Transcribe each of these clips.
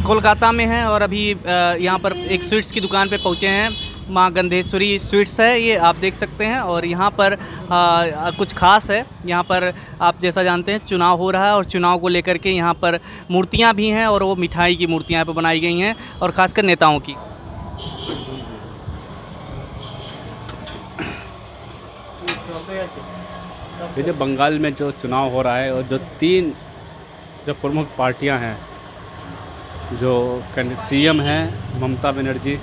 कोलकाता में हैं और अभी यहाँ पर एक स्वीट्स की दुकान पे पहुँचे हैं। माँ गंधेश्वरी स्वीट्स है ये, आप देख सकते हैं। और यहाँ पर कुछ खास है। यहाँ पर आप जैसा जानते हैं चुनाव हो रहा है और चुनाव को लेकर के यहाँ पर मूर्तियाँ भी हैं और वो मिठाई की मूर्तियाँ यहाँ पर बनाई गई हैं और ख़ासकर नेताओं की। ये जो बंगाल में जो चुनाव हो रहा है और जो तीन जो प्रमुख पार्टियां हैं, जो सीएम हैं ममता बनर्जी,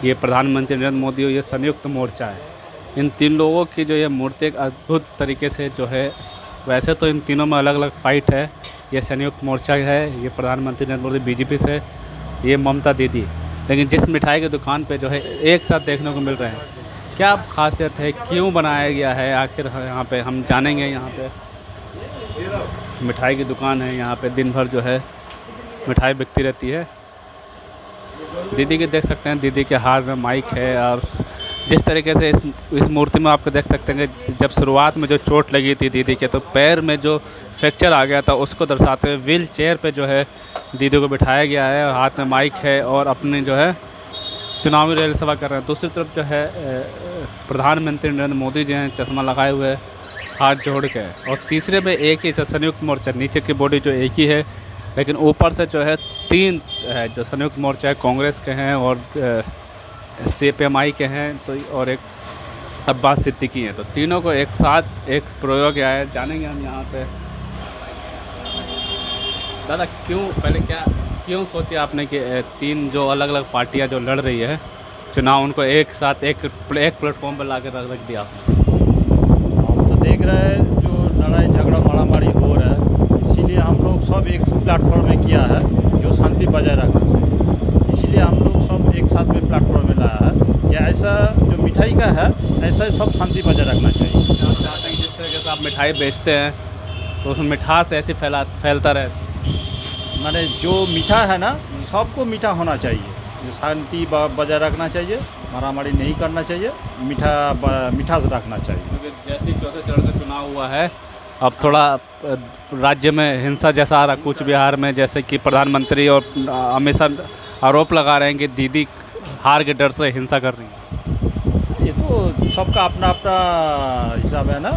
ये प्रधानमंत्री नरेंद्र मोदी और ये संयुक्त मोर्चा है। इन तीन लोगों की जो ये मूर्ति एक अद्भुत तरीके से जो है, वैसे तो इन तीनों में अलग अलग फाइट है। ये संयुक्त मोर्चा है, ये प्रधानमंत्री नरेंद्र मोदी बीजेपी से, ये ममता दीदी, लेकिन जिस मिठाई की दुकान पे जो है एक साथ देखने को मिल रहे हैं। क्या खासियत है, क्यों बनाया गया है आखिर यहाँ पे, हम जानेंगे। यहाँ पे मिठाई की दुकान है, यहाँ पे दिन भर जो है मिठाई बिकती रहती है। दीदी के देख सकते हैं, दीदी के हाथ में माइक है और जिस तरीके से इस मूर्ति में आपको देख सकते हैं कि जब शुरुआत में जो चोट लगी थी दीदी के, तो पैर में जो फ्रैक्चर आ गया था उसको दर्शाते हुए व्हील चेयर पर जो है दीदी को बिठाया गया है और हाथ में माइक है और अपने जो है चुनावी रैली सभा कर रहे हैं। दूसरी तरफ जो है प्रधानमंत्री नरेंद्र मोदी जी हैं, चश्मा लगाए हुए हाथ जोड़ के, और तीसरे में एक ही संयुक्त मोर्चा, नीचे की बॉडी जो एक ही है लेकिन ऊपर से जो है तीन है जो संयुक्त मोर्चा है, कांग्रेस के हैं और CPMI के हैं, तो और एक अब्बास सिद्दीकी हैं। तो तीनों को एक साथ एक प्रयोग आया है, जानेंगे हम यहाँ पे। दादा क्यों सोचे आपने कि तीन जो अलग अलग पार्टियां जो लड़ रही है चुनाव, उनको एक साथ एक प्लेटफॉर्म पर ला कर रख दिया आपने? हम तो देख रहे हैं जो लड़ाई झगड़ा मारामारी हो रहा है, इसीलिए हम लोग सब एक प्लेटफॉर्म में किया है जो शांति बजाय रखना चाहिए। इसीलिए हम लोग सब एक साथ में प्लेटफॉर्म में लाया है कि ऐसा जो मिठाई का है ऐसा सब शांति बजाय रखना चाहिए। आप चाहते हैं जिस तरीके से आप मिठाई बेचते हैं तो उसमें मिठास ऐसी फैलता रहे, माने जो मीठा है ना सबको मीठा होना चाहिए, शांति बजाय रखना चाहिए, मारामारी नहीं करना चाहिए, मिठास रखना चाहिए। क्योंकि जैसे चौथे चरण का चुनाव हुआ है, अब थोड़ा राज्य में हिंसा जैसा आ रहा, कुछ बिहार में जैसे कि प्रधानमंत्री और अमित शाह आरोप लगा रहे हैं कि दीदी हार के डर से हिंसा कर रही है। ये तो सबका अपना अपना हिसाब है ना,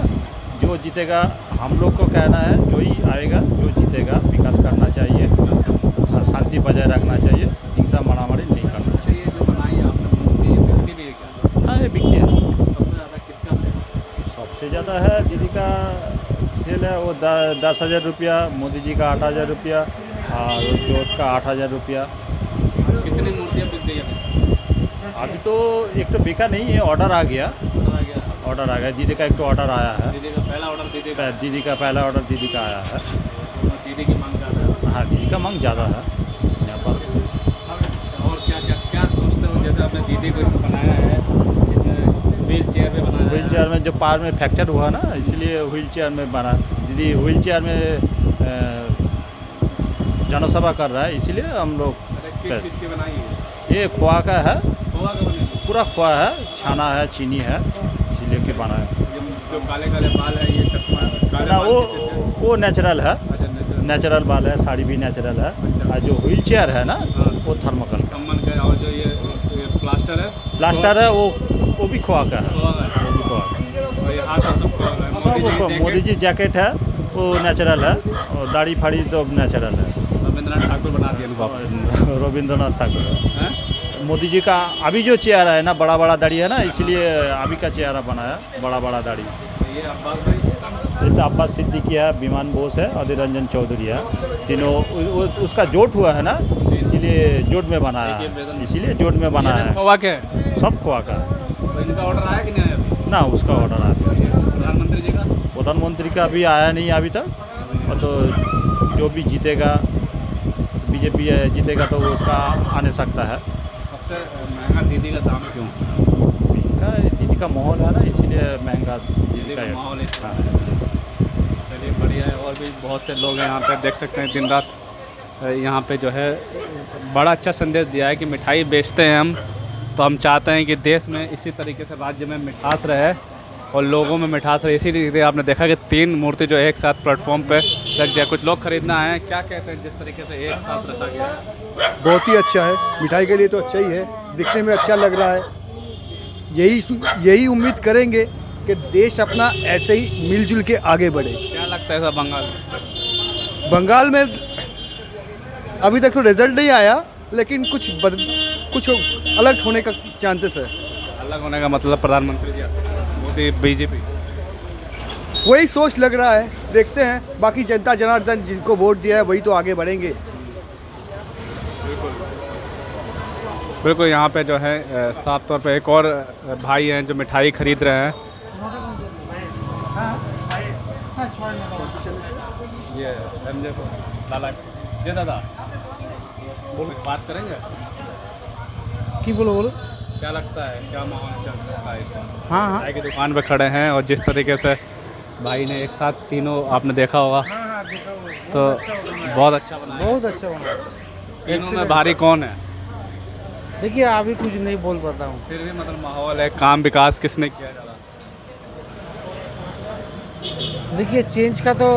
जो जीतेगा हम लोग को कहना है जो ही आएगा जो जीतेगा विकास करना चाहिए, शांति बजाय रखना चाहिए, हिंसा मारामारी नहीं करना चाहिए। जो बनाई आपने मूर्ति बिकती भी है क्या? हाँ ये बिकती है। सबसे ज़्यादा किसका है? सबसे ज़्यादा है दीदी का सेल है, वो 10,000 रुपया, मोदी जी का 8,000 रुपया और जोत का 8,000 रुपया। कितनी मूर्तियाँ बिक गई अभी? अभी तो एक तो बिका नहीं है, ऑर्डर आ गया दीदी का, एक तो ऑर्डर आया है। दीदी का पहला ऑर्डर दीदी का पहला ऑर्डर दीदी का आया है। दीदी की मांग ज़्यादा है। हाँ दीदी का मांग ज़्यादा है यहाँ पर। और क्या सोचते हो, जैसे आपने दीदी को बनाया है, व्हील चेयर पे बनाया है? व्हील चेयर में जो पैर में फ्रैक्चर हुआ ना, इसलिए व्हील चेयर में बना। दीदी व्हील चेयर में जनसभा कर रहा है, इसलिए हम लोग। किस चीज़ की बनाई है? ये खोआ का है, खोआ का बने? पूरा खोआ है, छाना है, चीनी है, इसीलिए के बना है। जो काले काले बाल है, ये चश्मा काले ना बाल किसी से? वो नेचुरल है, अच्छा, नेचुरल बाल है, साड़ी भी नेचुरल है। अच्छा। और जो व्हील चेयर है ना हाँ। वो थर्मोकल का कम्बन का। और जो ये प्लास्टर है वो भी खोआ का है, खोआ का है। वो भी खोआ का है। और ये हाथ और सब खोआ का है। सब मोदी जी जैकेट है वो नेचुरल है, और दाढ़ी फाड़ी तो नेचुरल है। रविंद्रनाथ ठाकुर बना दिया रविंद्रनाथ ठाकुर है। मोदी जी का अभी जो चेहरा है ना, बड़ा बड़ा दाढ़ी है ना, इसलिए अभी का चेहरा बनाया बड़ा बड़ा दाढ़ी। ये अब्बास भाई, ये तो अब्बास सिद्दीकी है, विमान बोस है, अधीर रंजन चौधरी है, तीनों उसका जोट हुआ है ना, इसीलिए जोट में बनाया है, इसीलिए जोट में बनाया है। खोआ के सब खोआ का है। तो इनका ऑर्डर आया कि नहीं आया अभी? ना उसका ऑर्डर आया, प्रधानमंत्री जी का? प्रधानमंत्री का भी आया नहीं अभी तक। और तो जो भी जीतेगा, बीजेपी जीतेगा तो उसका आने सकता है। सबसे महंगा दीदी का दाम क्यों? दीदी का माहौल है ना, इसीलिए महंगा दीदी का माहौल है। चलिए बढ़िया है। और भी बहुत से लोग हैं यहाँ पे, देख सकते हैं दिन रात यहाँ पे जो है बड़ा अच्छा संदेश दिया है कि मिठाई बेचते हैं हम, तो हम चाहते हैं कि देश में इसी तरीके से राज्य में मिठास रहे और लोगों में मिठास है। इसीलिए आपने देखा कि 3 मूर्ति जो एक साथ प्लेटफॉर्म पे रख दिया। कुछ लोग खरीदना आए हैं, क्या कहते हैं जिस तरीके से एक साथ रखा गया है? बहुत ही अच्छा है, मिठाई के लिए तो अच्छा ही है, दिखने में अच्छा लग रहा है। यही उम्मीद करेंगे कि देश अपना ऐसे ही मिलजुल के आगे बढ़े। क्या लगता है सर बंगाल में अभी तक तो रिजल्ट नहीं आया, लेकिन कुछ अलग होने का चांसेस है। अलग होने का मतलब प्रधानमंत्री जी मोदी बीजेपी, वही सोच लग रहा है, देखते हैं। बाकी जनता जनार्दन जिनको वोट दिया है वही तो आगे बढ़ेंगे। बिल्कुल। यहाँ पे जो है साफ तौर पे एक और भाई हैं जो मिठाई खरीद रहे हैं। ये लाला जी दादा बोल बात करेंगे की बोलो क्या लगता है, क्या माहौल चल रहा है इस बार? हाँ चाय की दुकान पे खड़े हैं और जिस तरीके से भाई ने एक साथ तीनों आपने देखा होगा तो बहुत अच्छा बना है। बहुत अच्छा बना। तीनों में भारी कौन है? देखिए अभी कुछ नहीं बोल पाता हूँ। फिर भी मतलब माहौल है, काम विकास किसने किया ज़्यादा? देखिए चेंज का तो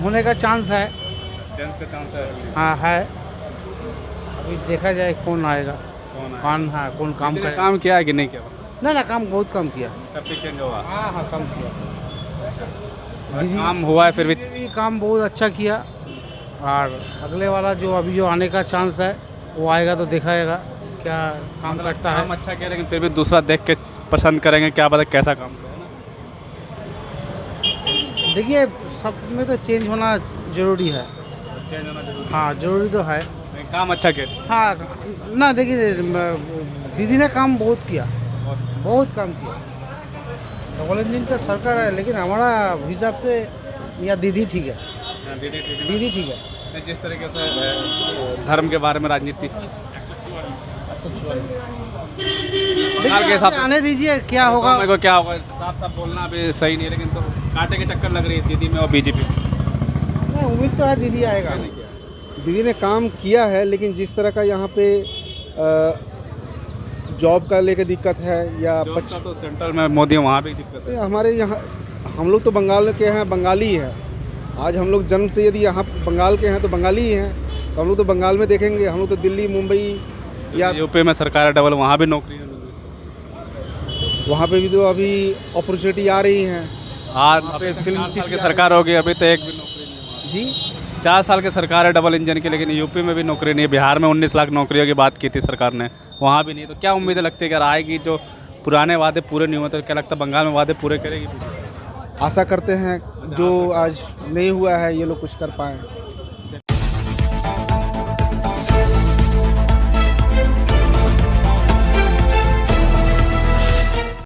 होने का चांस है। चेंज का चांस है। हाँ है, अभी देखा जाए कौन आएगा, कौन हाँ कौन काम करे। काम किया है कि नहीं किया? ना काम बहुत कम किया। कब भी चेंज होगा? हाँ कम किया। काम हुआ है फिर भी भी काम बहुत अच्छा किया, और अगले वाला जो अभी जो आने का चांस है वो आएगा तो देखा जाएगा क्या काम करता है। काम अच्छा किया, लेकिन फिर भी दूसरा देख के पसंद करेंगे, क्या पता कैसा काम करे ना। देखिए सब में तो चेंज होना जरूरी है। चेंज होना जरूरी हाँ जरूरी तो है। है। काम अच्छा किया। हाँ ना देखिए दीदी ने काम बहुत किया, बहुत काम किया। डबल इंजन का सरकार है, लेकिन हमारा हिसाब से या दीदी ठीक है। दीदी ठीक है। जिस तरीके से धर्म के बारे में राजनीति बंगाल के हिसाब से आने दीजिए क्या होगा। मेरे को क्या होगा साफ साफ बोलना भी सही नहीं है, लेकिन तो कांटे की टक्कर लग रही है दीदी में और बीजेपी में। नहीं उम्मीद तो है दीदी आएगा। दीदी ने काम किया है, लेकिन जिस तरह का यहाँ पे जॉब का लेकर दिक्कत है या तो सेंट्रल में मोदी वहाँ भी दिक्कत है। हमारे यहाँ हम लोग तो बंगाल के हैं, बंगाली है। आज हम लोग जन्म से यदि यहाँ बंगाल के हैं तो बंगाली ही हैं, तो हम लोग तो बंगाल में देखेंगे। हम लोग तो दिल्ली मुंबई या यूपी में सरकार है डबल, वहाँ भी नौकरी है। वहाँ पे भी तो अभी अपॉर्चुनिटी आ रही हैं। आज फिल्म साल की सरकार होगी, अभी तो एक भी नौकरी नहीं है जी 4 साल की सरकार है डबल इंजन की, लेकिन यूपी में भी नौकरी नहीं है। बिहार में 19 लाख नौकरियों की बात की थी सरकार ने, वहाँ भी नहीं। तो क्या उम्मीदें लगती है कि अगर आएगी, जो पुराने वादे पूरे नहीं हुए, तो क्या लगता है बंगाल में वादे पूरे करेगी? आशा करते हैं जो आज नहीं हुआ है ये लोग कुछ कर पाएँ।